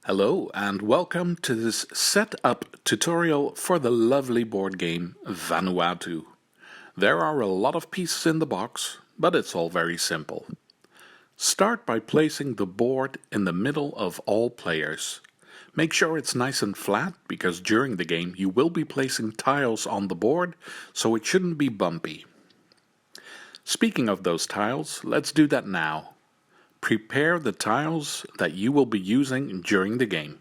Hello and welcome to this setup tutorial for the lovely board game Vanuatu. There are a lot of pieces in the box, but it's all very simple. Start by placing the board in the middle of all players. Make sure it's nice and flat because during the game you will be placing tiles on the board, so it shouldn't be bumpy. Speaking of those tiles, let's do that now. Prepare the tiles that you will be using during the game.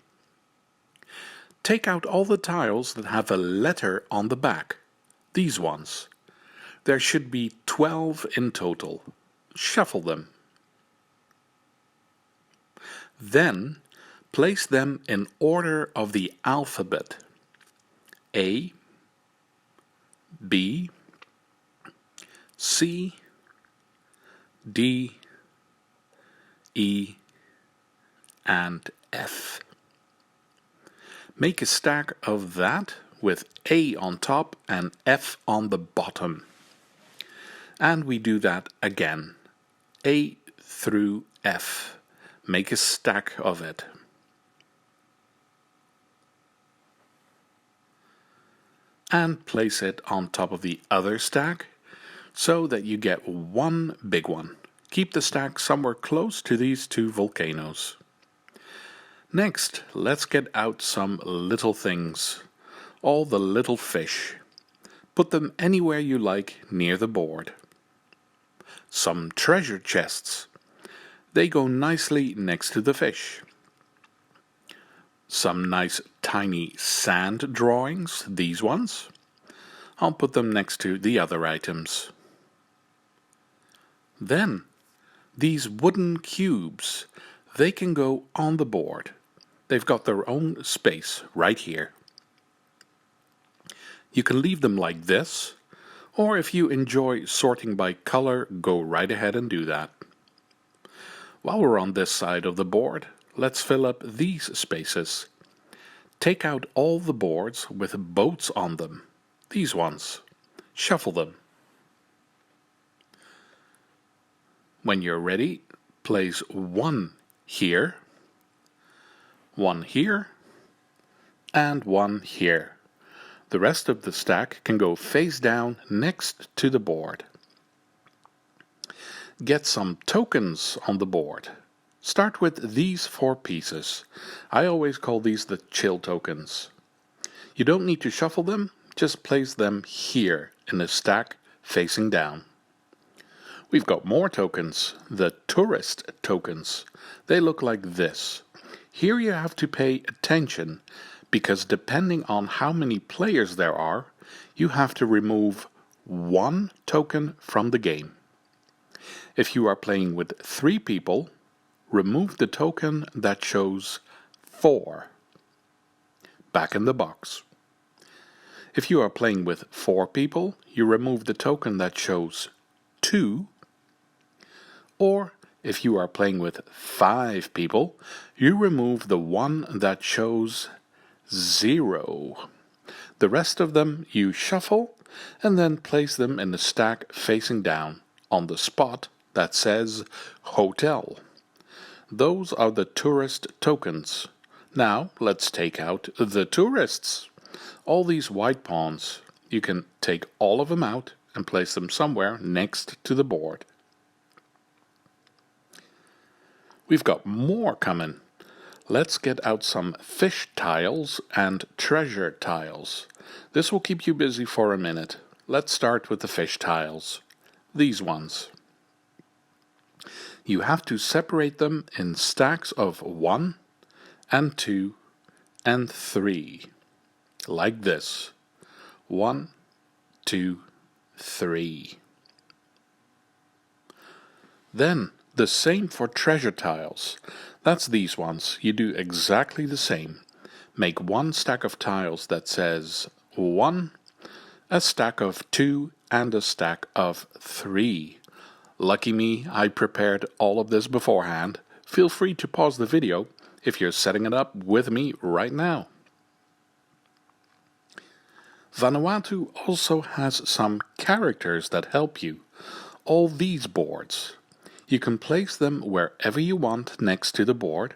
Take out all the tiles that have a letter on the back, these ones. There should be 12 in total. Shuffle them. Then place them in order of the alphabet. A, B, C, D, E, and F. Make a stack of that with A on top and F on the bottom. And we do that again. A through F. Make a stack of it. And place it on top of the other stack so that you get one big one. Keep the stack somewhere close to these two volcanoes. Next, let's get out some little things. All the little fish. Put them anywhere you like near the board. Some treasure chests. They go nicely next to the fish. Some nice tiny sand drawings, these ones. I'll put them next to the other items. Then, these wooden cubes, they can go on the board. They've got their own space right here. You can leave them like this, or if you enjoy sorting by color, go right ahead and do that. While we're on this side of the board, let's fill up these spaces. Take out all the boards with boats on them, these ones. Shuffle them. When you're ready, place one here, and one here. The rest of the stack can go face down next to the board. Get some tokens on the board. Start with these 4 pieces. I always call these the chill tokens. You don't need to shuffle them, just place them here in a stack facing down. We've got more tokens, the tourist tokens. They look like this. Here you have to pay attention because depending on how many players there are, you have to remove 1 token from the game. If you are playing with 3 people, remove the token that shows 4. Back in the box. If you are playing with 4 people, you remove the token that shows 2. Or, if you are playing with 5 people, you remove the one that shows 0. The rest of them you shuffle and then place them in the stack facing down on the spot that says Hotel. Those are the tourist tokens. Now let's take out the tourists. All these white pawns, you can take all of them out and place them somewhere next to the board. We've got more coming. Let's get out some fish tiles and treasure tiles. This will keep you busy for a minute. Let's start with the fish tiles. These ones. You have to separate them in stacks of 1 and 2 and 3. Like this. 1, 2, 3. Then, the same for treasure tiles. That's these ones. You do exactly the same. Make 1 stack of tiles that says 1, a stack of 2, and a stack of 3. Lucky me, I prepared all of this beforehand. Feel free to pause the video if you're setting it up with me right now. Vanuatu also has some characters that help you. All these boards. You can place them wherever you want next to the board.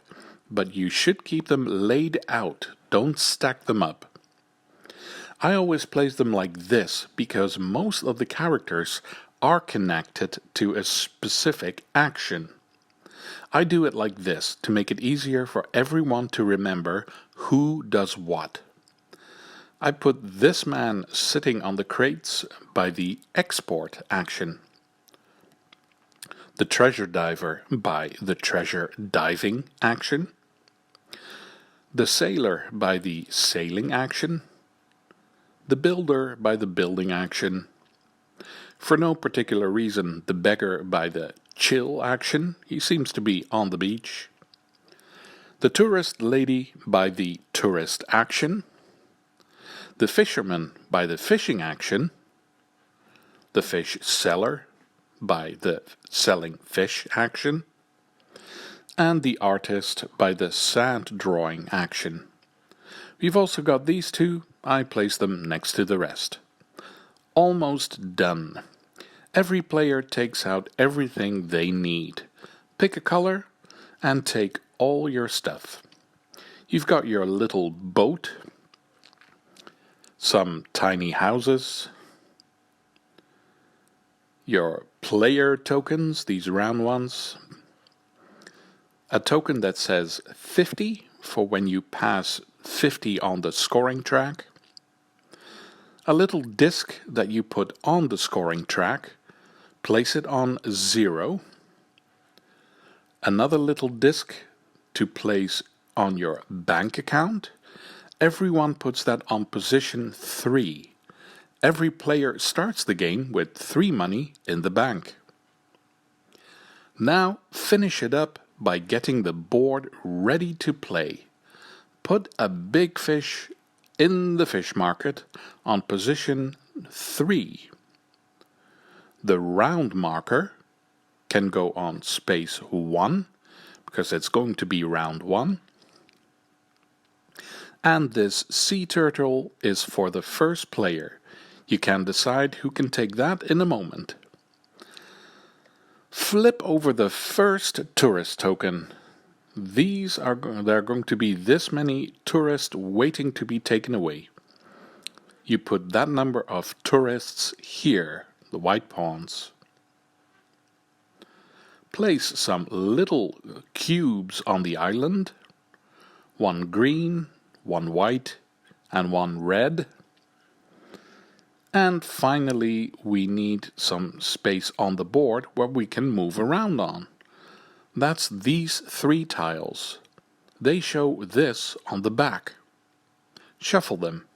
but you should keep them laid out. Don't stack them up. I always place them like this because most of the characters are connected to a specific action. I do it like this to make it easier for everyone to remember who does what. I put this man sitting on the crates by the export action, the treasure diver by the treasure diving action, the sailor by the sailing action, the builder by the building action. For no particular reason, the beggar by the chill action. He seems to be on the beach. The tourist lady by the tourist action. The fisherman by the fishing action. The fish seller by the selling fish action. And the artist by the sand drawing action. We've also got these two. I place them next to the rest. Almost done. Every player takes out everything they need. Pick a color and take all your stuff. You've got your little boat, some tiny houses, your player tokens, these round ones, a token that says 50 for when you pass 50 on the scoring track, a little disc that you put on the scoring track, place it on 0, another little disc to place on your bank account. Everyone puts that on position 3. Every player starts the game with 3 money in the bank. Now finish it up by getting the board ready to play. Put a big fish in the fish market on position 3. The round marker can go on space 1 because it's going to be round 1. And this sea turtle is for the first player. You can decide who can take that in a moment. Flip over the first tourist token. There are going to be this many tourists waiting to be taken away. You put that number of tourists here, the white pawns. Place some little cubes on the island. 1 green, 1 white, and 1 red. And finally, we need some space on the board where we can move around on. That's these 3 tiles. They show this on the back. Shuffle them.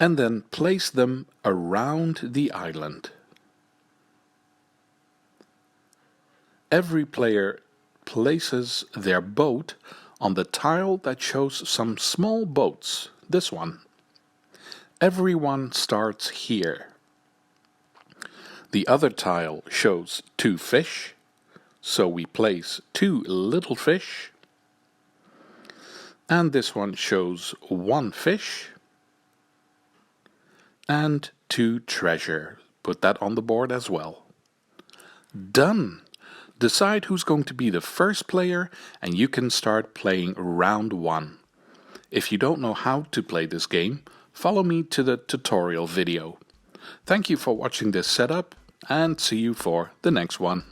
And then place them around the island. Every player places their boat on the tile that shows some small boats. This one. Everyone starts here. The other tile shows 2 fish. So we place 2 little fish, and this one shows 1 fish and 2 treasure. Put that on the board as well. Done! Decide who's going to be the first player and you can start playing round 1. If you don't know how to play this game, follow me to the tutorial video. Thank you for watching this setup and see you for the next one.